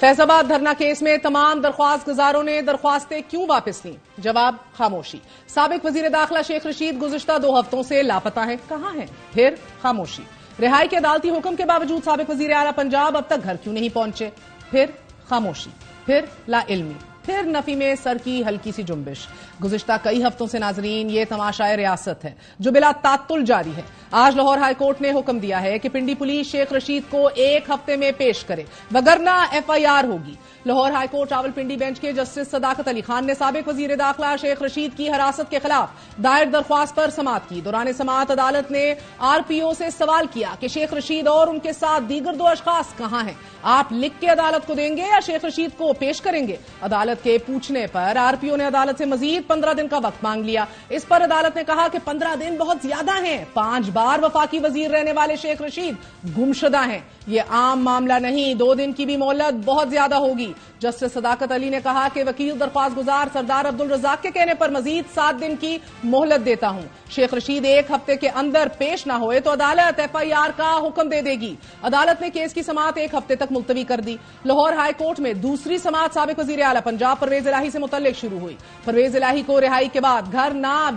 [SPEAKER 1] فیض آباد دھرنا کیس میں تمام درخواست گزاروں نے درخواستیں کیوں واپس لیں؟ جواب خاموشی. سابق وزیر داخلہ شیخ رشید گزشتہ 2 ہفتوں سے لاپتہ ہیں, کہاں ہیں؟ پھر خاموشی. رہائی کے عدالتی حکم کے باوجود سابق وزیر اعلیٰ پنجاب اب تک گھر کیوں نہیں پہنچے؟ پھر خاموشی. پھر لا علمی. پھر نفی میں سر کی ہلکی سی جنبش. گزشتہ کئی ہفتوں سے ناظرین یہ تماشائے ریاست ہے جو بلا تعطل جاری ہے. آج لاہور ہائی کورٹ نے حکم دیا ہے کہ پنڈی پولیس شیخ رشید کو 1 ہفتے میں پیش کرے وگرنہ FIR ہوگی. Lahore high court Rawalpindi bench کے جسٹس صداقت علی خان نے سابق وزیر داخلہ شیخ رشید کی حراست کے خلاف دائر درخواست پر سماعت کی. دوران سماعت عدالت نے RPO سے سوال کیا کہ شیخ رشید اور ان کے ساتھ دیگر 2 اشخاص کہاں ہیں. آپ لکھ کے عدالت کو دیں گے یا شیخ رشید کو پیش کریں گے؟ عدالت کے پوچھنے پر RPO نے عدالت سے مزید 15 دن کا وقت مانگ لیا. اس پر عدالت نے کہا کہ 15 دن بہت زیادہ ہیں. 5 بار وفاقی وزیر رہنے والے شیخ رشید گمشدہ ہیں. یہ عام معاملہ نہیں. 2 دن کی بھی مہلت بہت زیادہ ہوگی. جسٹس صداقت علی نے کہا کہ وکیل درخواست گزار سردار عبدالرزاق کے کہنے پر مزید 7 دن کی مہلت دیتا ہوں. شیخ رشید 1 ہفتے کے اندر پیش نہ ہوئے تو عدالت FIR کا حکم دے دے گی. عدالت نے کیس کی سماعت 1 ہفتے تک ملتوی کر دی. لاہور ہائی کورٹ میں دوسری سماعت سابق وزیر اعلیٰ پنجاب پرویز الہی سے متعلق شروع ہوئی. پرویز الہی کو رہائی کے بعد گھر نہ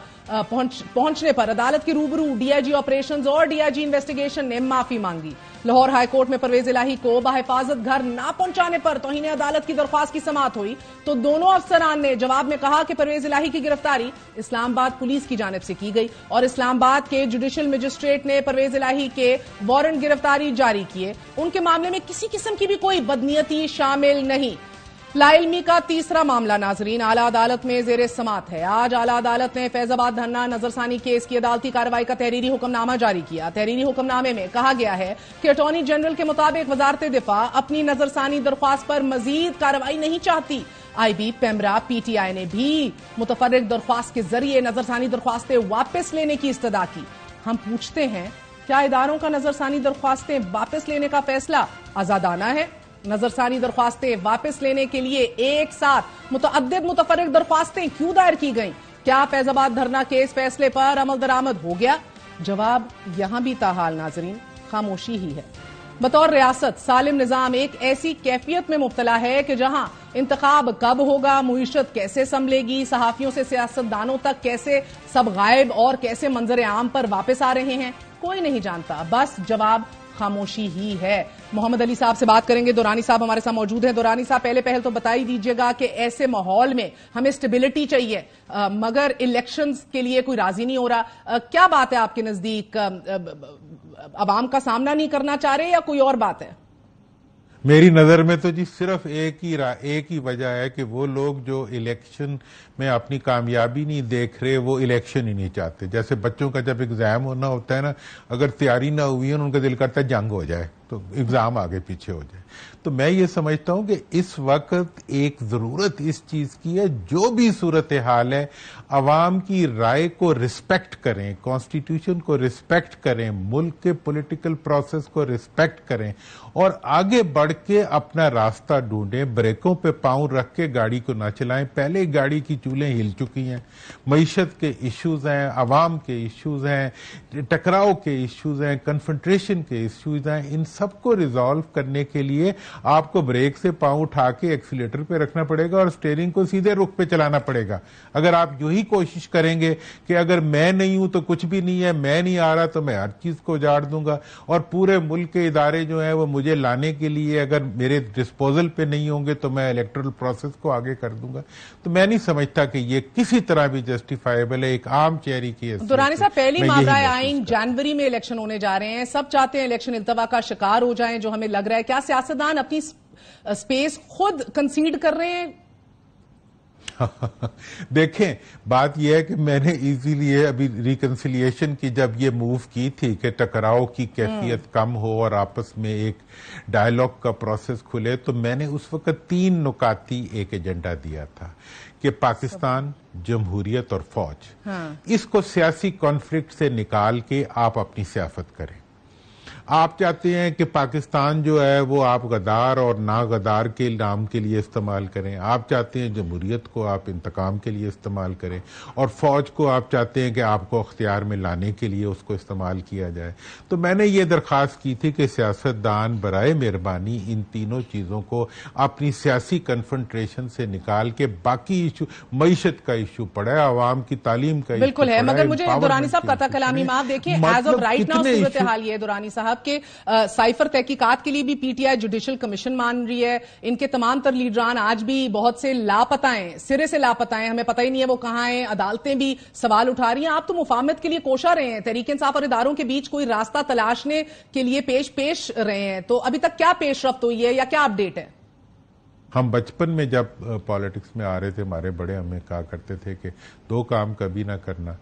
[SPEAKER 1] پہنچنے پر عدالت کے روبرو DIG آپریشنز اور DIG انویسٹیگیشن نے معافی مانگی. لاہور ہائی کورٹ میں پرویز الہی کو بحفاظت گھر نہ پہنچانے پر توہین عدالت کی درخواست کی سماعت ہوئی تو دونوں افسران نے جواب میں کہا کہ پرویز الہی کی گرفتاری اسلام آباد پولیس کی جانب سے کی گئی اور اسلام آباد کے جوڈیشل مجسٹریٹ نے پرویز الہی کے وارنٹ گرفتاری جاری کیے. ان کے معاملے میں کسی قسم کی بھی کوئی بدنیتی شامل نہیں. لا علمی کا تیسرا معاملہ ناظرین اعلیٰ عدالت میں زیر سماعت ہے. آج اعلیٰ عدالت نے فیض آباد دھرنا نظرثانی کیس کی عدالتی کارروائی کا تحریری حکم نامہ جاری کیا. تحریری حکم نامے میں کہا گیا ہے کہ اٹارنی جنرل کے مطابق وزارت دفاع اپنی نظرثانی درخواست پر مزید کارروائی نہیں چاہتی. IB پیمرا PTI نے بھی متفرق درخواست کے ذریعے نظرثانی درخواستیں واپس لینے کی استدعا کی. ہم پوچھتے ہیں کیا اداروں کا نظرثانی درخواستیں واپس لینے کا فیصلہ آزادانہ ہے؟ نظرثانی درخواستیں واپس لینے کے لیے ایک ساتھ متعدد متفرق درخواستیں کیوں دائر کی گئیں؟ کیا فیض آباد دھرنا کیس فیصلے پر عمل درآمد ہو گیا؟ جواب یہاں بھی تاحال ناظرین خاموشی ہی ہے. بطور ریاست سالم نظام ایک ایسی کیفیت میں مبتلا ہے کہ جہاں انتخاب کب ہوگا، معیشت کیسے سنبھلے گی، صحافیوں سے سیاستدانوں تک کیسے سب غائب اور کیسے منظر عام پر واپس آ رہے ہیں، کوئی نہیں جانتا. بس جواب خاموشی ہی ہے. محمد علی صاحب سے بات کریں گے. دورانی صاحب ہمارے ساتھ موجود ہیں. دورانی صاحب پہلے پہل تو بتا ہی دیجیے گا کہ ایسے ماحول میں ہمیں اسٹیبلٹی چاہیے مگر الیکشنز کے لیے کوئی راضی نہیں ہو رہا. کیا بات ہے آپ کے نزدیک؟ عوام کا سامنا نہیں کرنا چاہ رہے یا کوئی اور بات ہے؟
[SPEAKER 5] میری نظر میں تو جی صرف ایک ہی وجہ ہے کہ وہ لوگ جو الیکشن میں اپنی کامیابی نہیں دیکھ رہے وہ الیکشن ہی نہیں چاہتے. جیسے بچوں کا جب ایگزام ہونا ہوتا ہے نا، اگر تیاری نہ ہوئی ہے ان کا دل کرتا ہے جنگ ہو جائے تو ایگزام آگے پیچھے ہو جائے. تو میں یہ سمجھتا ہوں کہ اس وقت ایک ضرورت اس چیز کی ہے، جو بھی صورتحال ہے عوام کی رائے کو رسپیکٹ کریں، کانسٹیٹیوشن کو رسپیکٹ کریں، ملک کے پولیٹیکل پروسیس کو رسپیکٹ کریں اور آگے بڑھ کے اپنا راستہ ڈھونڈیں. بریکوں پہ پاؤں رکھ کے گاڑی کو نہ چلائیں. پہلے گاڑی کی چولیں ہل چکی ہیں. معیشت کے ایشوز ہیں، عوام کے ایشوز ہیں، ٹکراؤ کے ایشوز ہیں، کنفنٹریشن کے ایشوز ہیں. ان سب کو ریزالو کرنے کے لیے آپ کو بریک سے پاؤں اٹھا کے ایکسیلیٹر پہ رکھنا پڑے گا اور اسٹیئرنگ کو سیدھے رخ پہ چلانا پڑے گا. اگر آپ یہی کوشش کریں گے کہ اگر میں نہیں ہوں تو کچھ بھی نہیں ہے، میں نہیں آ رہا تو میں ہر چیز کو اجاڑ دوں گا اور پورے ملک کے ادارے جو ہیں وہ مجھے لانے کے لیے اگر میرے ڈسپوزل پہ نہیں ہوں گے تو میں الیکٹرل پروسیس کو آگے کر دوں گا، تو میں نہیں سمجھتا کہ یہ کسی طرح بھی جسٹیفائیبل ہے. ایک عام چہری کی ہے.
[SPEAKER 1] دورانی صاحب پہلی ماورائے آئین جنوری میں الیکشن ہونے جا رہے ہیں. سب چاہتے ہیں الیکشن التوا کا شکار ہو جائیں جو ہمیں لگ رہا ہے. کیا سیاستدان اپنی سپیس خود کنسیڈ کر رہے ہیں؟
[SPEAKER 5] دیکھیں بات یہ ہے کہ میں نے ایزیلی ابھی ریکنسیلیشن کی جب یہ موو کی تھی کہ ٹکراؤ کی کیفیت کم ہو اور آپس میں ایک ڈائیلاگ کا پروسیس کھلے، تو میں نے اس وقت 3 نکاتی ایک ایجنڈا دیا تھا کہ پاکستان، جمہوریت اور فوج، اس کو سیاسی کانفلکٹ سے نکال کے آپ اپنی سیاست کریں. آپ چاہتے ہیں کہ پاکستان جو ہے وہ آپ غدار اور ناغدار کے نام کے لیے استعمال کریں. آپ چاہتے ہیں جمہوریت کو آپ انتقام کے لیے استعمال کریں اور فوج کو آپ چاہتے ہیں کہ آپ کو اختیار میں لانے کے لیے اس کو استعمال کیا جائے. تو میں نے یہ درخواست کی تھی کہ سیاستدان برائے مہربانی ان تینوں چیزوں کو اپنی سیاسی کنفنٹریشن سے نکال کے باقی ایشو، معیشت کا ایشو پڑا ہے، عوام کی تعلیم کا ایشو
[SPEAKER 1] بالکل ہے. مگر مجھے دورانی صاحب قطع کلامی معاف دیکھیں، ایز آف رائٹ ناؤ صورتحال یہ دورانی صاحب پنجاب کے سائفر تحقیقات کے لیے بھی P T I judicial commission مان رہی ہے. ان کے تمام تر لیڈران آج بھی بہت سے لاپتہ ہیں, سرے سے لاپتہ ہیں, ہمیں پتہ ہی نہیں ہے وہ کہاں ہیں. عدالتیں بھی سوال اٹھا رہی ہیں. آپ تو مفاہمت کے لیے کوشاں رہے ہیں, تحریک انصاف اور اداروں کے بیچ کوئی راستہ تلاشنے کے لیے پیش رہے ہیں, تو ابھی تک کیا پیش رفت ہوئی ہے یا کیا اپڈیٹ ہے؟
[SPEAKER 5] ہم بچپن میں جب پالیٹکس میں آ رہے تھے, ہمارے بڑے ہمیں کہا کرتے تھے کہ دو کام کبھی نہ کرنا,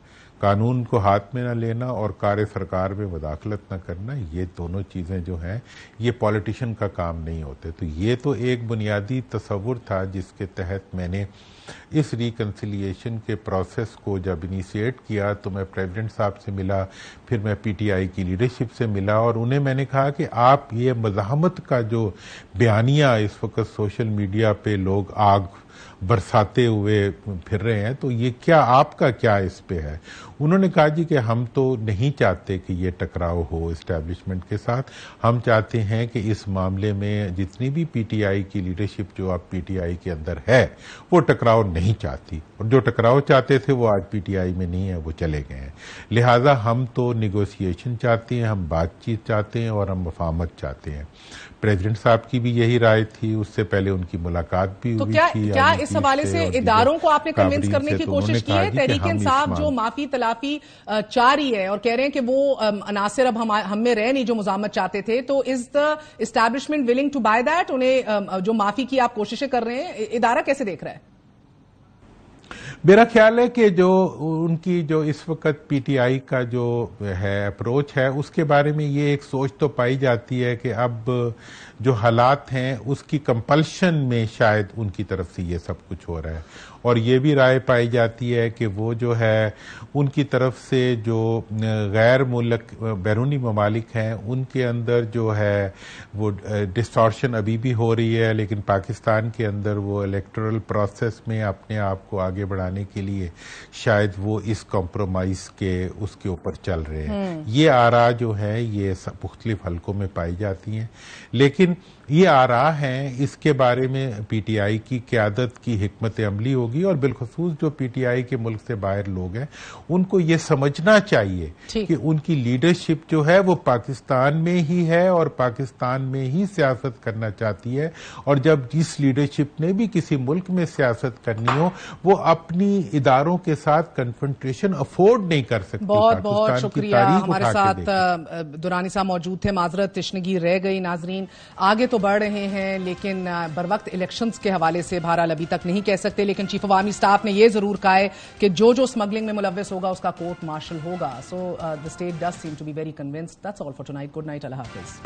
[SPEAKER 5] قانون کو ہاتھ میں نہ لینا اور کار سرکار میں مداخلت نہ کرنا. یہ دونوں چیزیں جو ہیں یہ پالیٹیشین کا کام نہیں ہوتے. تو یہ تو ایک بنیادی تصور تھا جس کے تحت میں نے اس ریکنسیلیشن کے پروسیس کو جب انیشیٹ کیا تو میں پریزیڈنٹ صاحب سے ملا, پھر میں پی ٹی آئی کی لیڈرشپ سے ملا, اور انہیں میں نے کہا کہ آپ یہ مزاحمت کا جو بیانیہ اس وقت سوشل میڈیا پہ لوگ آگ برساتے ہوئے پھر رہے ہیں, تو یہ کیا آپ کا کیا اس پہ ہے؟ انہوں نے کہا جی کہ ہم تو نہیں چاہتے کہ یہ ٹکراؤ ہو اسٹیبلشمنٹ کے ساتھ, ہم چاہتے ہیں کہ اس معاملے میں جتنی بھی پی ٹی آئی کی لیڈرشپ جو اب پی ٹی آئی کے اندر ہے وہ ٹکراؤ نہیں چاہتی, اور جو ٹکراؤ چاہتے تھے وہ آج پی ٹی آئی میں نہیں ہے, وہ چلے گئے ہیں. لہٰذا ہم تو نیگوسیشن چاہتے ہیں, ہم بات چیت چاہتے ہیں اور ہم مفاہمت چاہتے ہیں. پریزیڈنٹ صاحب کی بھی یہی رائے تھی, اس سے پہلے ان کی ملاقات بھی ہوئی تھی.
[SPEAKER 1] کیا اس حوالے سے اداروں کو آپ نے کنونس کرنے کی کوشش کی ہے؟ تحریک انصاف جو معافی تلافی چاہ رہی ہے اور کہہ رہے ہیں کہ وہ عناصر اب ہم میں رہ نہیں جو مزاحمت چاہتے تھے, تو is the establishment willing to buy that? انہیں جو معافی کی آپ کوششیں کر رہے ہیں, ادارہ کیسے دیکھ رہا ہے؟
[SPEAKER 5] میرا خیال ہے کہ جو ان کی جو اس وقت پی ٹی آئی کا جو ہے اپروچ ہے اس کے بارے میں یہ ایک سوچ تو پائی جاتی ہے کہ اب جو حالات ہیں اس کی کمپلشن میں شاید ان کی طرف سے یہ سب کچھ ہو رہا ہے, اور یہ بھی رائے پائی جاتی ہے کہ وہ جو ہے ان کی طرف سے جو غیر ملک بیرونی ممالک ہیں ان کے اندر جو ہے وہ ڈسٹارشن ابھی بھی ہو رہی ہے, لیکن پاکستان کے اندر وہ الیکٹورل پروسیس میں اپنے آپ کو آگے بڑھانے کے لیے شاید وہ اس کمپرومائز کے اس کے اوپر چل رہے ہیں. یہ آراء جو ہے یہ مختلف حلقوں میں پائی جاتی ہیں, لیکن یہ آراء ہیں, اس کے بارے میں پی ٹی آئی کی قیادت کی حکمت عملی ہوگی, اور بالخصوص جو پی ٹی آئی کے ملک سے باہر لوگ ہیں ان کو یہ سمجھنا چاہیے کہ ان کی لیڈرشپ جو ہے وہ پاکستان میں ہی ہے اور پاکستان میں ہی سیاست کرنا چاہتی ہے, اور جب جس لیڈرشپ نے بھی کسی ملک میں سیاست کرنی ہو وہ اپنی اداروں کے ساتھ کنفرنٹریشن افورڈ نہیں کر سکتی.
[SPEAKER 1] بہت بہت شکریہ. ہمارے ساتھ درانی صاحب موجود تھے, معذرت تشنگی رہ گئی. ناظرین آگے تو بڑھ رہے ہیں لیکن بر وقت الیکشنز کے حوالے سے بہرحال ابھی تک نہیں کہہ سکتے, لیکن چیف آف آرمی اسٹاف نے یہ ضرور کہا ہے کہ جو اسمگلنگ میں ملوث ہوگا اس کا کورٹ مارشل ہوگا. سو the state does seem to be very convinced. That's all for tonight. Good night. Allah Hafiz.